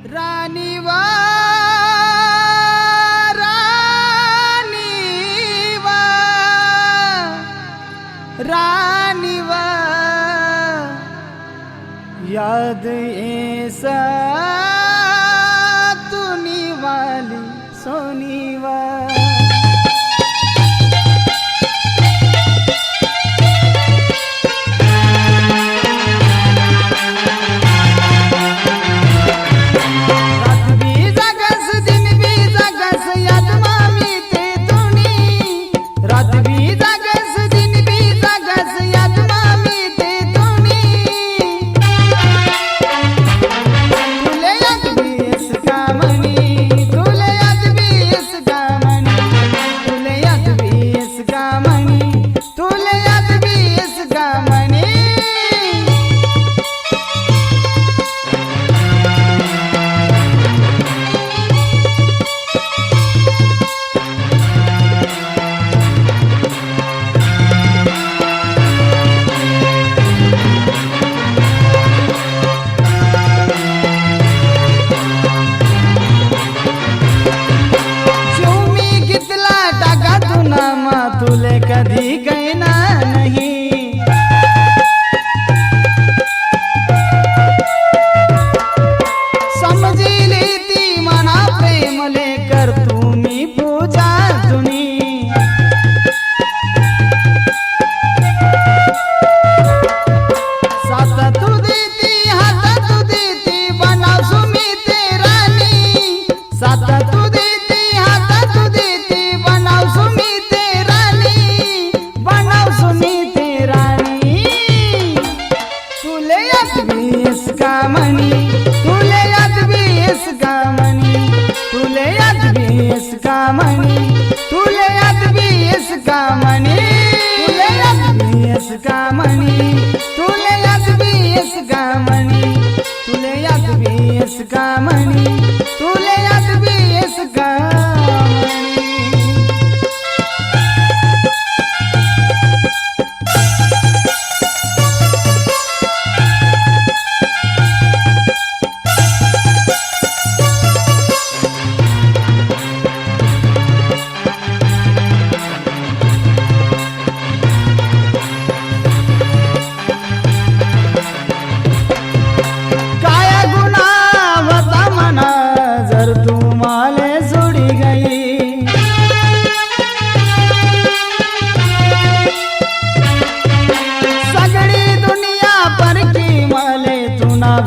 राणीवा राणीवा राणीवा याद ऐसा तूनी वाली सोनीवा तुले कधी कहना नहीं समझी लेती मना प्रेम लेकर तुम्ही पूजा तुनी साथ तू देती हाथ तू देती बना सुमी तेरानी साथ तू देती हाथ तू देती बना सुमी तुले याद भी इसका मनी तुले याद भी इसका मनी तुले याद भी इसका मनी तुले याद भी इसका मनी तुले याद भी इसका मनी तुले याद भी इसका मनी तुले याद भी इसका मनी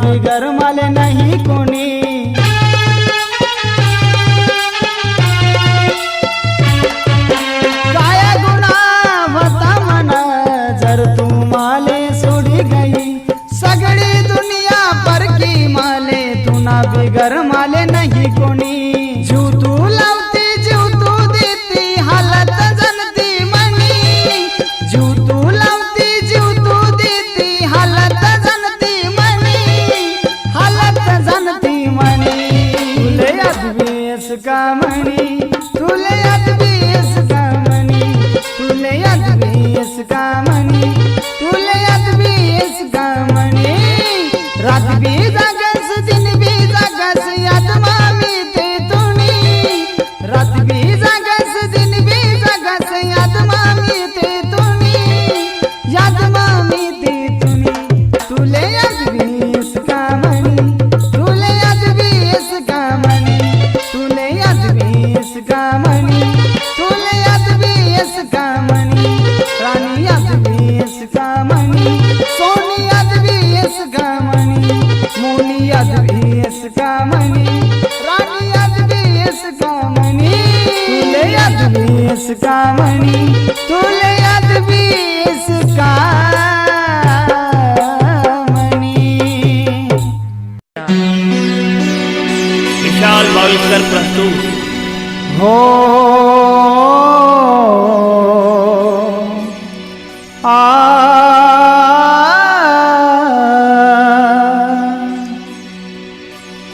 बिगर माले नहीं कोणी काय गुना होता मना जर तू माले सोडी गई सगळी दुनिया पर की माले तुना बिगर माले नहीं कोणी जीव तू लावती जीव तू देती हालत जनती मनी जीव तू लावती जीव तू देती हालत जनती इसका मनी तुले याद भी इसका मनी तुले याद भी इसका मनी तुले याद भी इसका मनी रात भी जागस दिन भी जागस याद मामी ते तुनी रात भी जागस दिन भी जागस याद मामी ते तुनी याद मामी ते तुनी तुले याद भी इसका मनी तुले याद भी इसका मनी तुले याद भी इसका मनी तुले याद भी इसका मनी रानी याद भी इसका मनी सोनी याद भी इसका मनी मोनी याद भी इसका मनी रानी याद भी इसका मनी तुले याद भी इसका मनी तुले याद भी इसका मनी विशाल बाविस्कर प्रस्तुत हो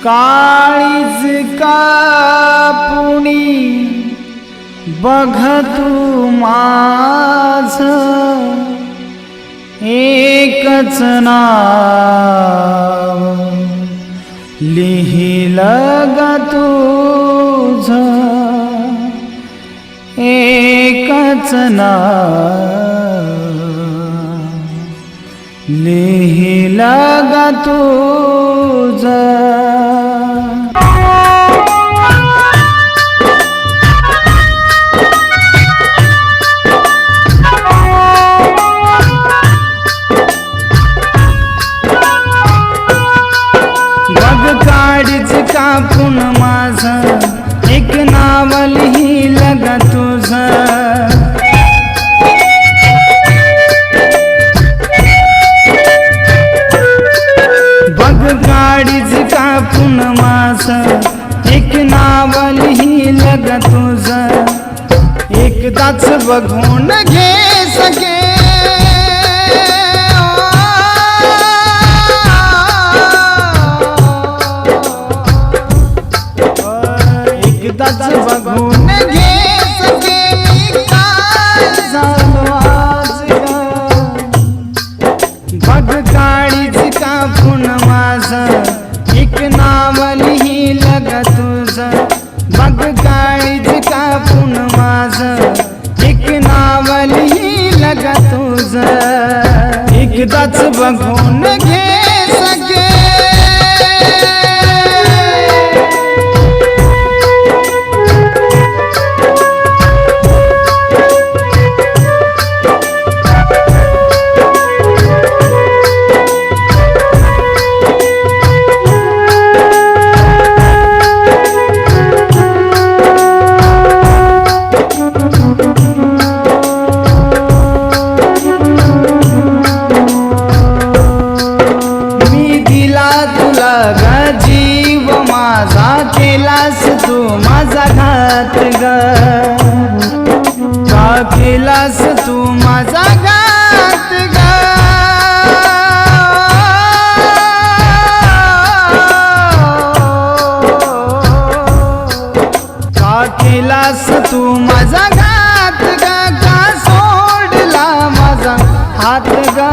काळीज कापुणी बघ तू माझ एकच नाव लिहिलं ग तुझं एकच नाव, लिहिलं ग तुझं. काळीज कापून माझं एक नाव लिहिलं ग तुझं. बघ काळीज कापून माझं एक नाव लिहिलं ग तुझं. एकदाच बघून घे सके बघून घे सके मी काय झालो आज ग. बघ काळीज कापून माझं एक नाव लिहिलं ग तुझं. बघ काळीज कापून माझं एक नाव लिहिलं ग तुझं. एकदाच बघून घे सके केलास तू माझा घात ग. का केलास तू माझा घात ग. का केलास तू माझा घात ग. का सोडला माझा हात ग.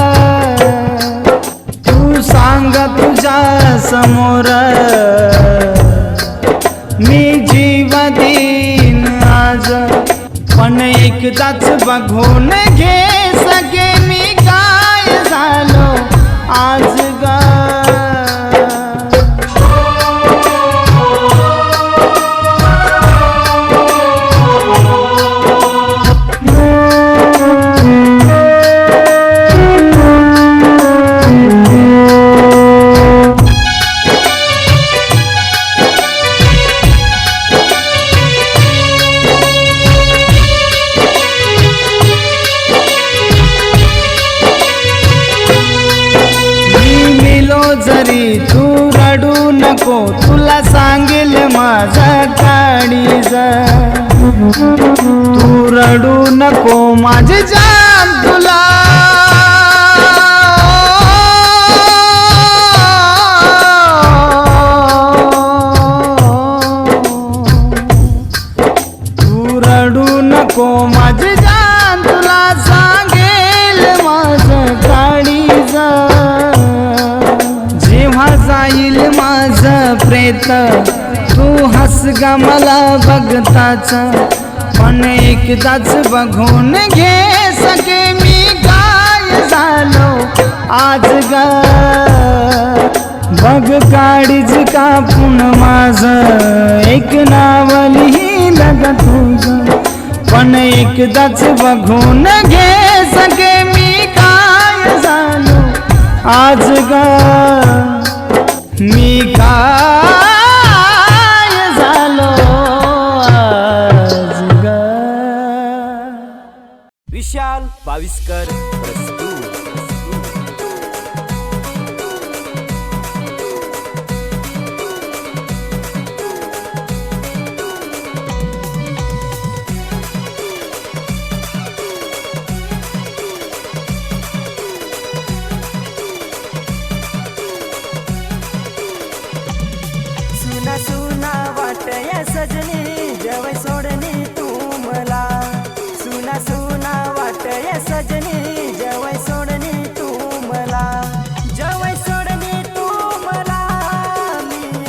तू सांग तुझ्या समोर मी जीव देईन आज. पण एकदाच बघून घे सके मी काय झालो आज ग. जरी तू रडू नको तुला सांगेल माझा काळीज. तू रडू नको माझे जान तुला. तू रडू नको माझे जान तुला सांगेल माझं काळीज. जाईल माझं प्रेत तू हस ग मला बघताच. पण एकदाच बघून घे सके मी काय झालो आज ग. बघ काळीज कापून माझं एक नाव लिहिलं ग तुझं. पण एकदाच बघून घे सके मी काय झालो आज ग. मी काय झालो आज ग. विशाल पाविस्कर प्रस्तुत. सुना वाटया सजनी जवळ सोडनी तू मला. सुना सुना वाटया सजनी जवळ सोडनी तू मला. जवळ सोडनी तू मला. मी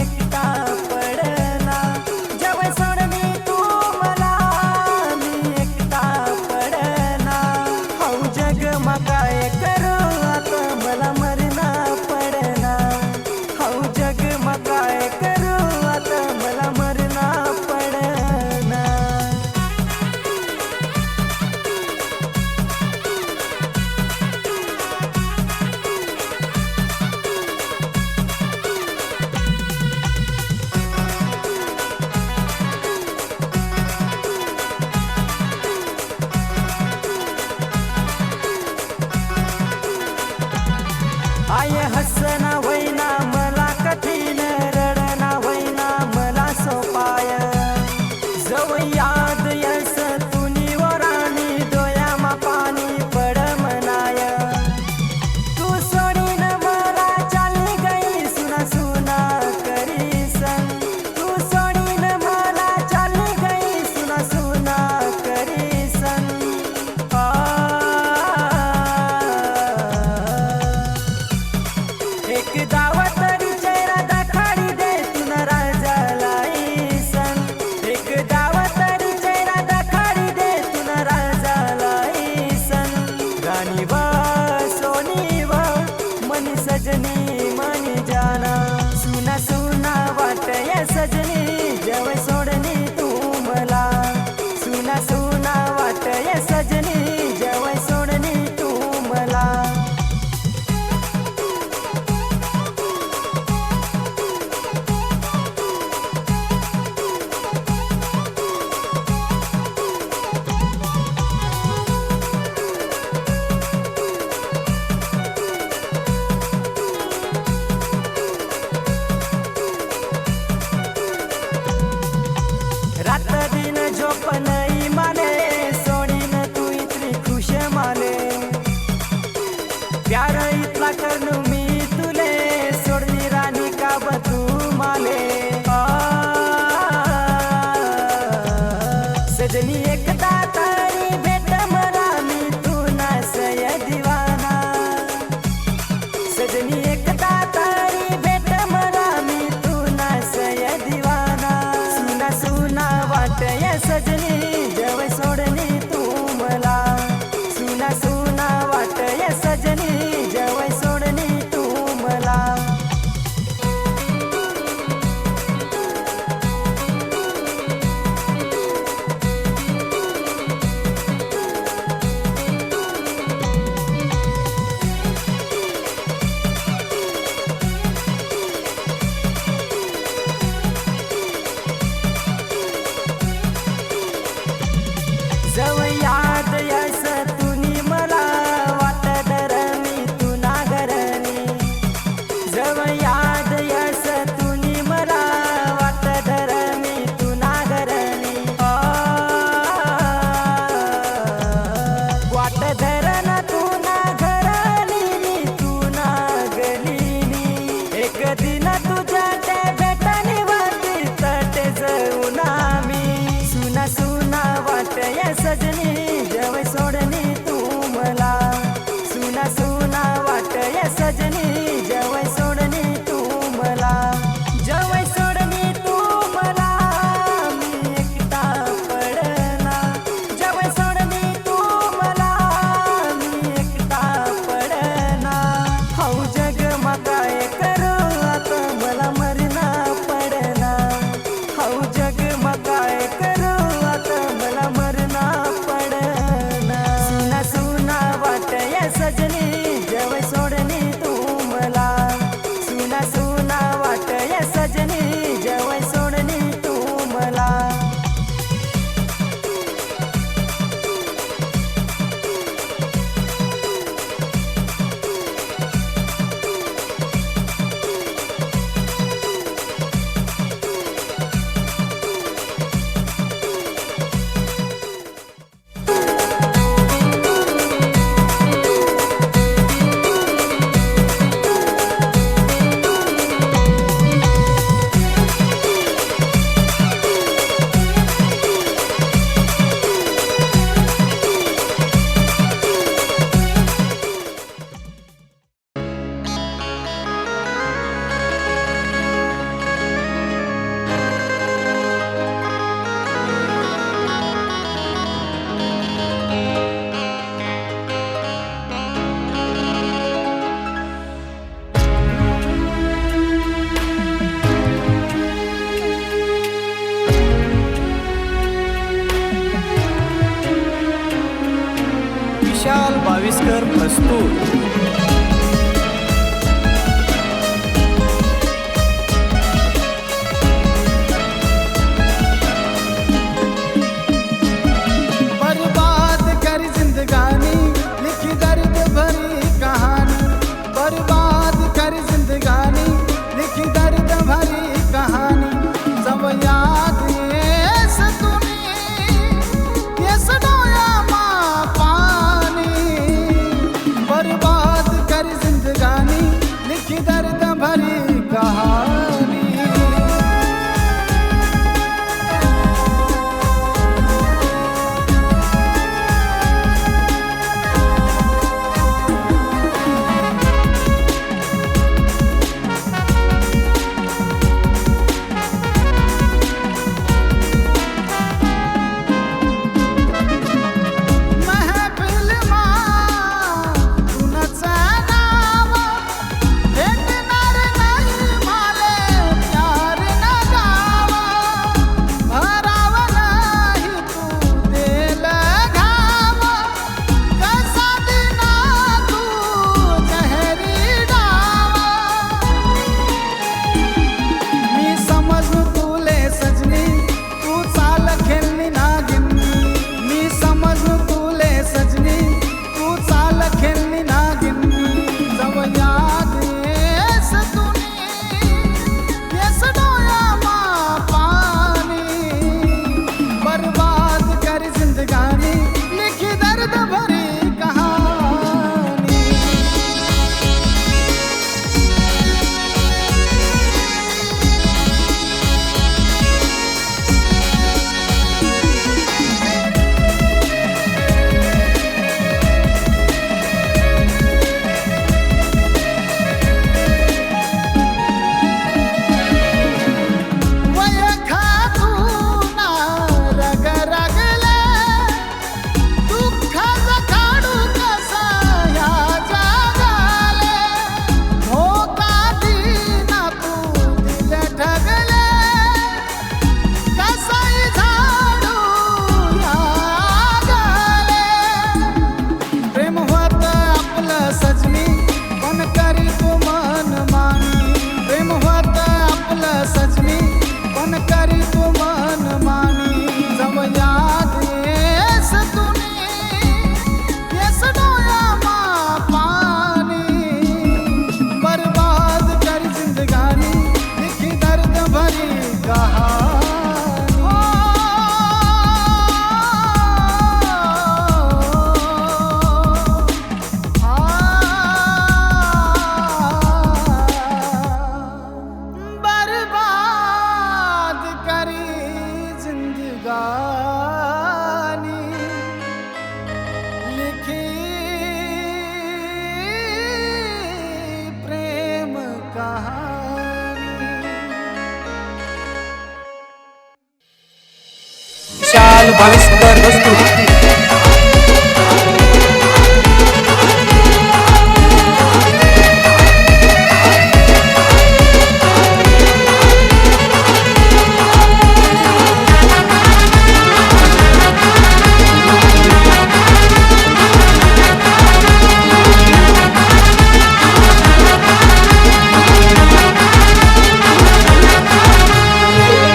भाविस्कर प्रस्तुत. बर्बाद कर जिंदगानी लिखी दर्द भरी कहानी. बर्बाद कर जिंदगानी लिखी दर्द भरी कहानी. सब याद ये सतुनी ये सडोया माँ पानी. बर्बाद कर जिंदगानी लिखी दर्द भरी कहानी. महफिल माँ कुणाचा नाव भेटणार नाही माले प्यार न गावा. भराव नाही तू देल घाव कसा दिना तू जहरी डावा. मी समजू तुले सजनी तू चाल खेळणी नागिनी. मी समजू तुले सजनी तू चाल खेळणी नागिनी. जव याद येस तुनी येस डोया माँ पानी. बर्बाद कर जिंदगानी लिखी दर्द भरी कहानी. वय खातूना रग रगले दुःख जखाडू कसा या जगाले. धोका दिना तू दिल ठगले कसाई झाडू या गाले. प्रेम होत आपलं सजनी पण करी तू मन मानी. प्रेम होत आपलं सजनी पण करी तू मन मानी. जव याद येस तुनी येस डोया माँ पानी. बर्बाद कर जिंदगानी लिखी दर्द भरी कहानी. बर्बाद करी जिंदगानी लिखी प्रेम कहानी. विशाल भाविस्कर प्रस्तुत.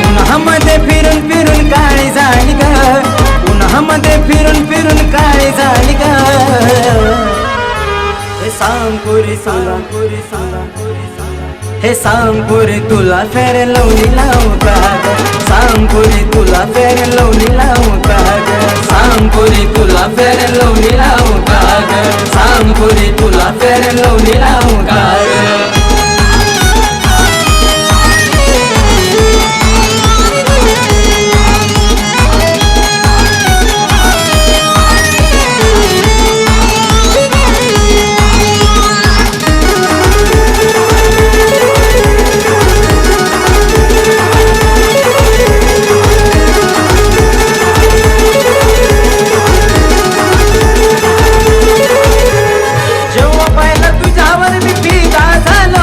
उन्हामध्ये फिरून फिरून काळी झाली ग. उन्हामध्ये फिरून फिरून काळी झाली ग. हे सांग पुरी हे सांग पुरी तुला फेर लावली लावू का ग. सांग पुरी तुला फेर लावली लावू का ग. सांग पुरी तुला फेर लावली लावू का ग. सांग पुरी तुला फेर लावली लावू का ग. जेव्हा पाहिलं तुझ्यावर मी फिदा झालो.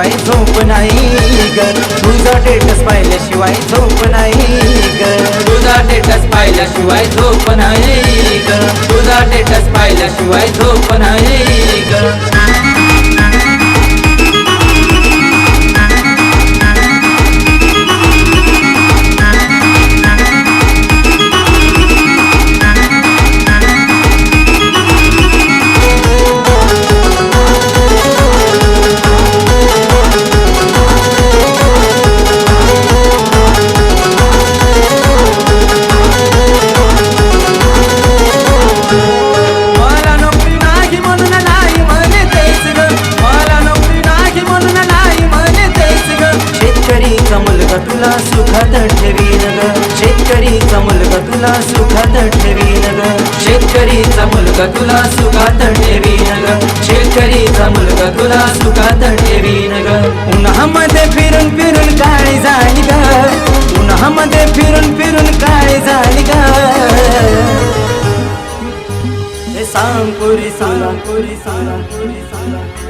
पाहिल्याशिवाय झोप नाही ग तुझा स्टेटस पाहिल्याशिवाय झोप नाही ग तुझा स्टेटस पाहिल्याशिवाय झोप नाही ग तुझा स्टेटस पाहिल्याशिवाय झोप नाही ग तुला सुखात ठेवीन ग शेतकरीचा मुलगा तुला सुखात ठेवीन ग शेतकरीचा मुलगा तुला सुखात ठेवीन ग शेतकरीचा मुलगा तुला सुखात ठेवीन ग उन्हामध्ये फिरून फिरून काळी झाली ग उन्हामध्ये फिरून फिरून काळी झाली ग हे सांग पुरी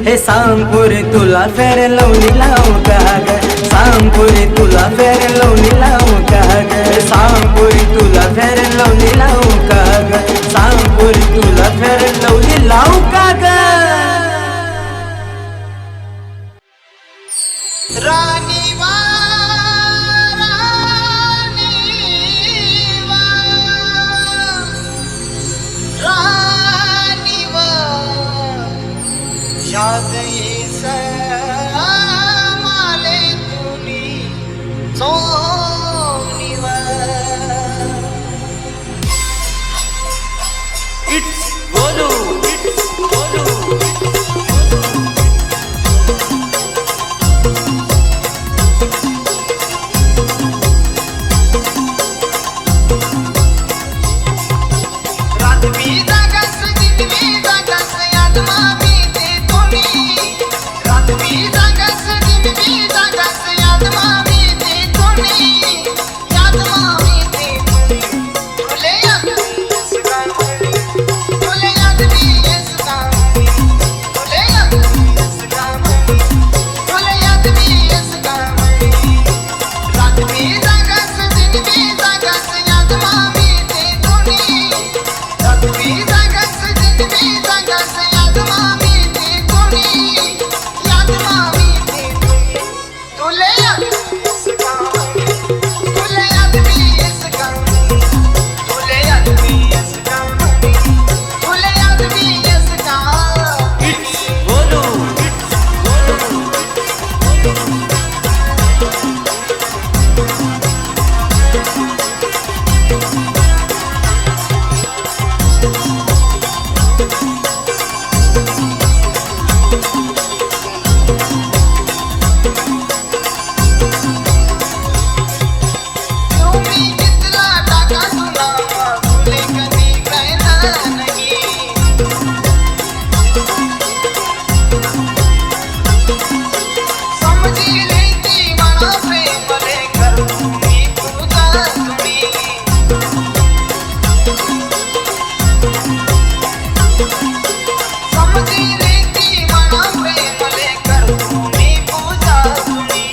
हे सांग पुरी तुला फेर लावली लावू का ग सांग पुरी तुला फेर लावली लावू का ग सांग पुरी तुला फेर लावली लावू का ग सांग पुरी तुला फेर लावली लावू का ग राणी वा याद येस माले तुनी सोनीवा इट्स गोलू रात भी जागस दिन भी जागस याद मामी रात भी जागस दिन भी जागस याद मामी ते कोणी याद मामी ते कोणी तुले याद येस गाणी तुले याद येस गाणी तुले याद येस गाणी तुले याद येस गाणी रात भी जागस दिन भी जागस याद मामी ते कोणी रात भी जागस दिन भी जागस याद मामी ते कोणी याद मामी ते तुले याद येस गाणी तुले याद येस गाणी तुले याद येस गाणी तुले याद येस गाणी गोलू तुम्ही कितला टाका तुला तुले कधी कळणार नाही समजीले ती मना प्रेमले करू मी तुझा तुम्ही समजीले ती मना प्रेमले करू मी पूजा तुम्ही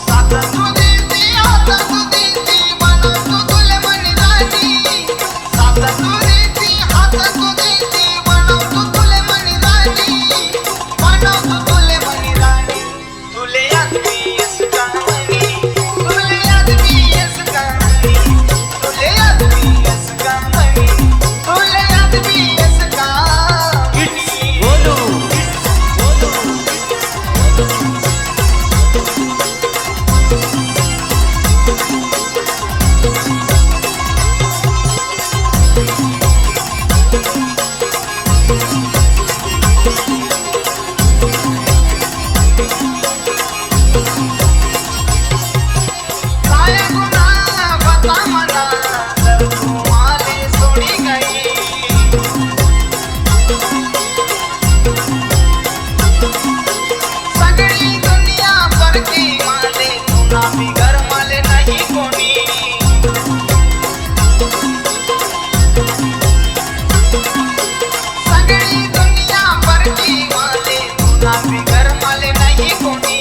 साथ तू देती हात तू देती मन तू तुले मनी राणी साथ तू देती हात तू देती मन तू तुले मनी राणी मन तू तुले मनी राणी तुले याद येस गाणी तुले याद येस गाणी तुले याद येस गाणी तुले याद येस गाणी गोलू काय गुना बता मला तर तू माले सोडी गई सगळी दुनिया परकी माले तुना बिगर माले नाही कोणी सगळी दुनिया परकी माले तुना बिगर माले नाही कोणी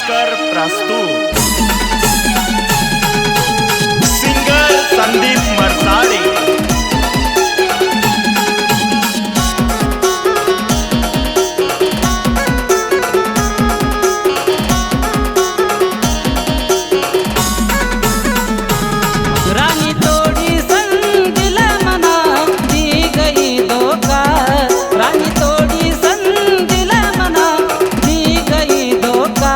भास्कर प्रस्तुत सिंगर संदीप मरसाळे रानी तोड़ी संदिला मना दी गई धोखा रानी तोड़ी संदिला मना दी गई धोखा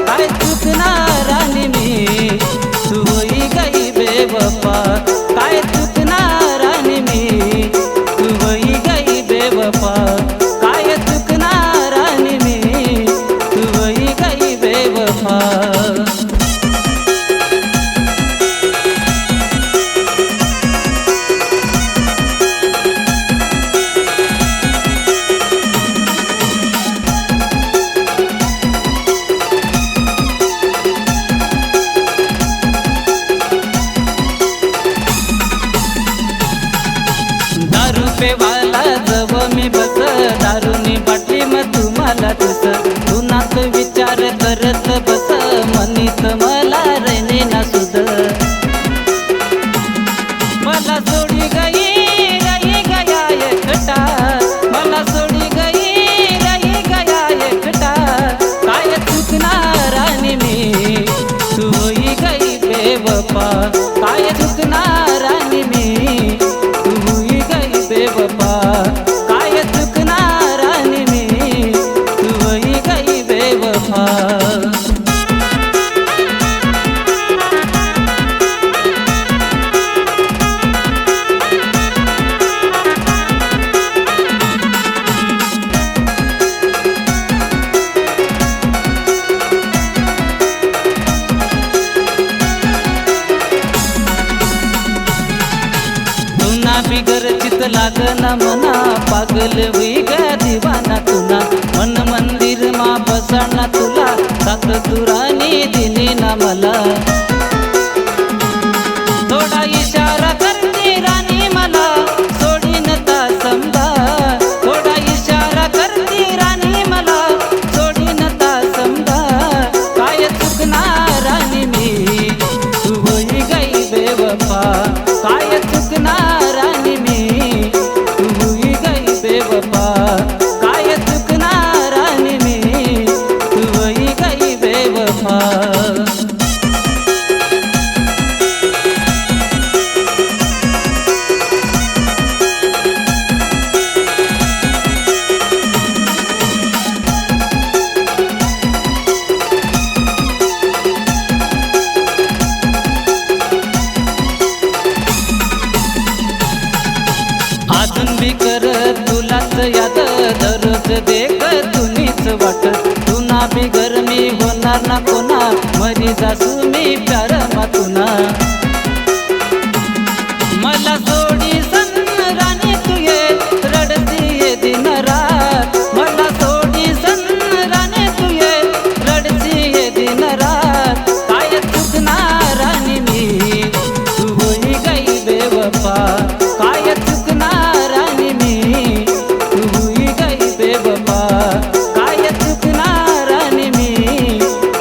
काय चुकना रानी मी तू होई गई बेवफा काय चुकना रानी मी तू होई गई बेवफा काय चुकना रानी मी तू होई गई बेवफा दारू पेवाला जव मी बस दारूनी बाटली मग तुम्हाला तस तू नात विचार करत बस मनीत मला रेने ना सुद मला सोडी गई गई गया एकटा मला सोडी गई गई गया एकटा काय चुकणार राणी मी तू होई गई बेवफा काय चुकणार राणी मी तू होई गई बेवफा काय चुकणार राणी मी तू होई गई बेवफा तुना बिगर चित लागना मना पागल हुई गया दीवाना तुना मन मंदिर मा बसना तुला सात तुरानी दिली ना मला थोडा इशारा करती राणी मला सोडीन ता समजा थोडा इशारा करती राणी मला सोडीन ता समजा काय चुकणार राणी मी तू होई गई बेवफा काय चुकणार राणी मी तू होई गई बेवफा काय चुकणार राणी मी तू होई गई बेवफा अजून बी कर तुलाच याद दररोज देख तुनीच वाट तुना बिगर मी होणार ना कोणा मरी जासू मी प्यार मा तुना मला सोडी सन राणी तू ये रडती ये दिन रात मला सोडी सन राणी तू ये रडती ये दिन रात काय चुकणार राणी मी तू होई गई बेवफा काय चुकणार राणी मी तू होई गई बेवफा काय चुकणार राणी मी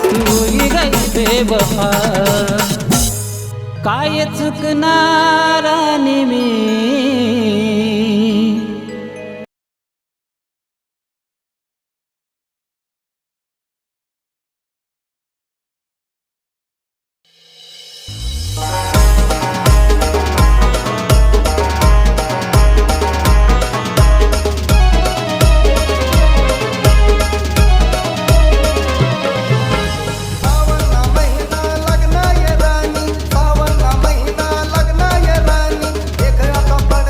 तू होई गई बेवफा काय चुकणार राणी मी सावना महिना लग्न ये रानी सावना महिना लग्न ये रानी एक आता पड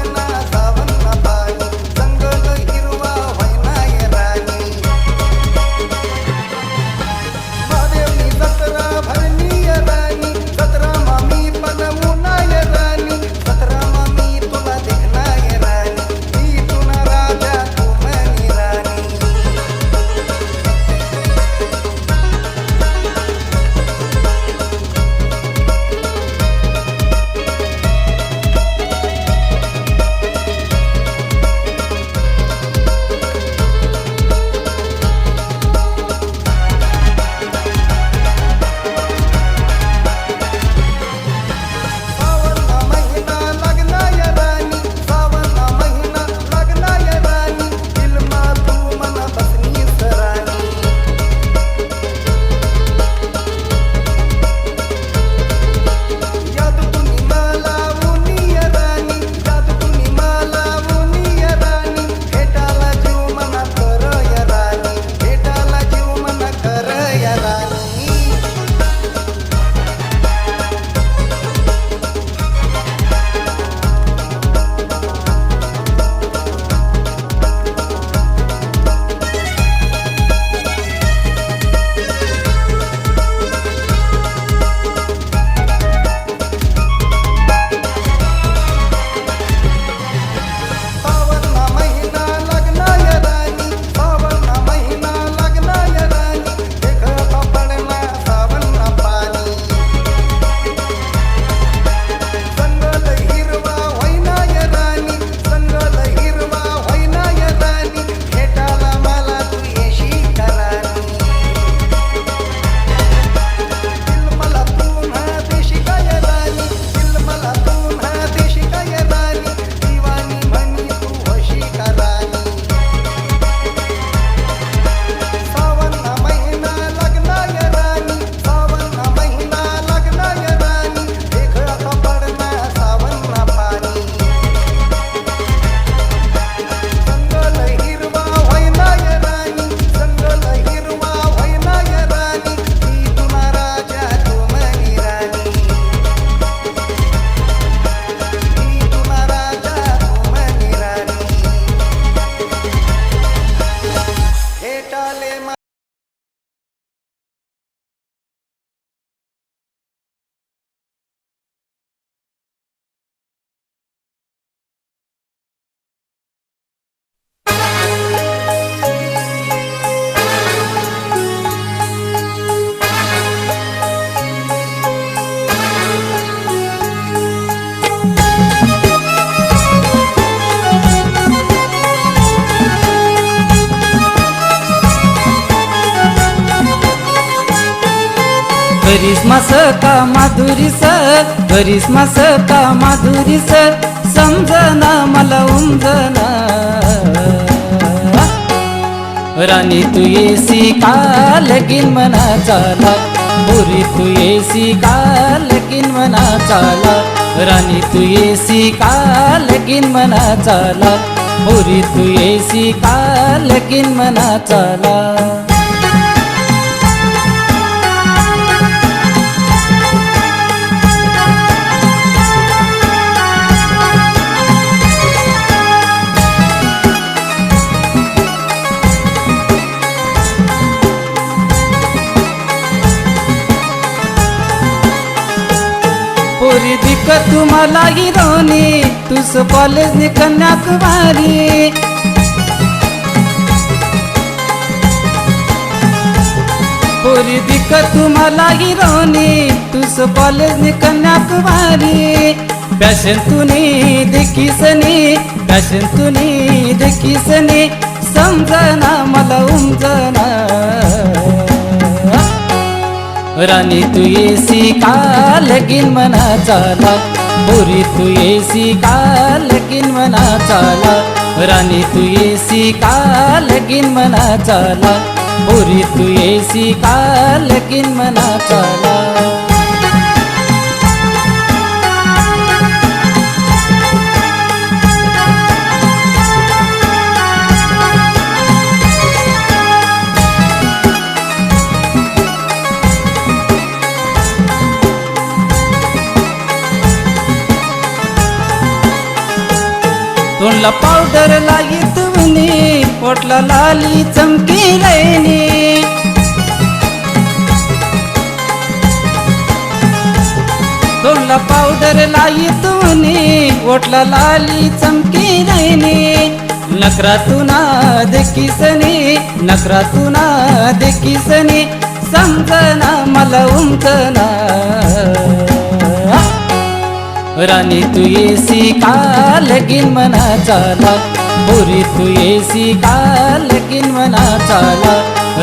करिश्मास का माधुरीस करिश्मास का माधुरीस समजना मला उमजना राणी तू येसी का लगीन मना चाला पोरी तू येसी का लगीन मना चाला राणी तू येसी का लगीन मना चाला पोरी तू येसी का लगीन मना चाला पोरी दिक तुम्हाला हिरोनी तुस कॉलेज नि कन्याकुमारी पोरी दिक तुम्हाला हिरोनी तुस कॉलेज नि कन्याकुमारी पॅशन तुनी देखीसनी पॅशन तुनी देखीसनी समजना मला उमजना राणी तू येसी का लगीन मना चाला पोरी तू येसी का लगीन मना चाला राणी तू येसी का लगीन मना चाला पोरी तू येसी का लगीन मना चाला तोंडला पावडर लागी तुम्ही पोटला लाली चमकी रैनी तोंडला पावडर लाई तुम्ही पोटला लाली चमकी रैनी नखरातुना देखीसनी नखरातुना देखीसनी समजना मला उमजना राणी तू येसी का लगीन मना चाला पोरी तू येसी का लगीन मना चाला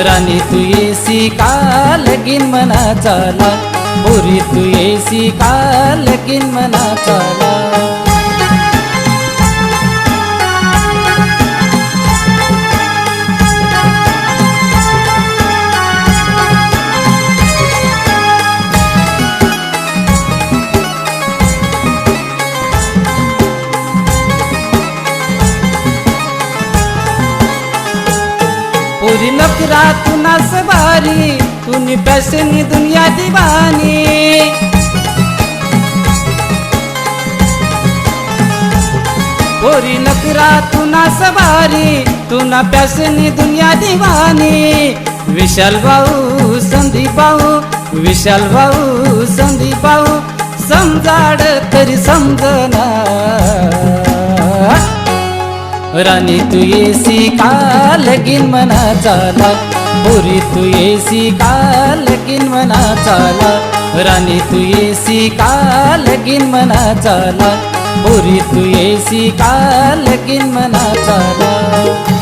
राणी तू येसी का लगीन मना चाला पोरी तू येसी का लगीन मना चाला पूरी नखरा तू ना सवारी तूने पैसे नी दुनिया दीवानी पूरी नखरा तू ना सवारी तू ना पैसे नी दुनिया दीवानी विशाल भाऊ संदीप भाऊ विशाल भाऊ संदीप भाऊ समजाड तरी समजना राणी तू येसी का लगीन मना चाला पोरी तू येसी का लगीन मना चाला राणी तू येसी का लगीन मना चाला पोरी तू येसी का लगीन मना चाला